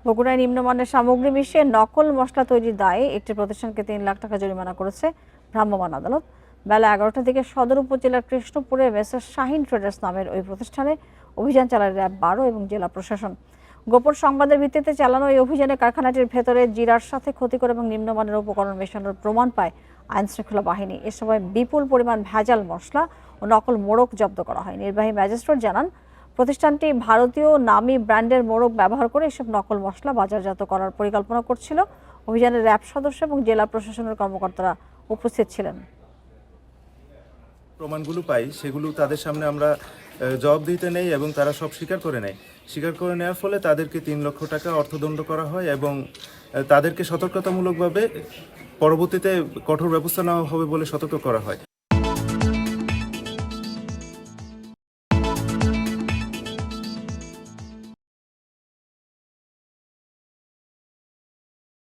বগুড়ায় নিম্নমানের সামগ্রী মিশিয়ে নকল মশলা তৈরির দায়ে একটি প্রতিষ্ঠানকে ৩ লাখ টাকা জরিমানা করেছে ভ্রাম্যমাণ আদালত। বেলা ১১টার দিকে সদর উপজেলার কৃষ্ণপুরে মেসার্স শাহিন ট্রেডার্স নামের ওই প্রতিষ্ঠানে অভিযান চালায় র্যাব ১২ এবং জেলা প্রশাসন। গোপন সংবাদের ভিত্তিতে চালানো এই অভিযানে কারখানাটির ভেতরে জিরার সাথে ক্ষতিকর এবং নিম্নমানের উপকরণ মেশানোর প্রমাণ পায় আইনশৃঙ্খলা বাহিনী। এ সময় বিপুল পরিমাণ ভেজাল মশলা ও নকল মোড়ক জব্দ করা হয়। নির্বাহী ম্যাজিস্ট্রেট জানান, প্রতিষ্ঠানটি ভারতীয় নামী ব্র্যান্ডের মোড়ক ব্যবহার করে এসব নকল মশলা বাজারজাত করার পরিকল্পনা করছিল। অভিযানে র্যাব সদস্য এবং জেলা প্রশাসনের কর্মকর্তারা উপস্থিত ছিলেন। প্রমাণগুলো পাই সেগুলো তাদের সামনে আমরা জবাবদিহিতে নেই এবং তারা সব স্বীকার করে নেয়। স্বীকার করে নেওয়ার ফলে তাদেরকে ৩ লক্ষ টাকা অর্থদণ্ড করা হয় এবং তাদেরকে সতর্কতামূলকভাবে পরবর্তীতে কঠোর ব্যবস্থা নেওয়া হবে বলে সতর্ক করা হয়।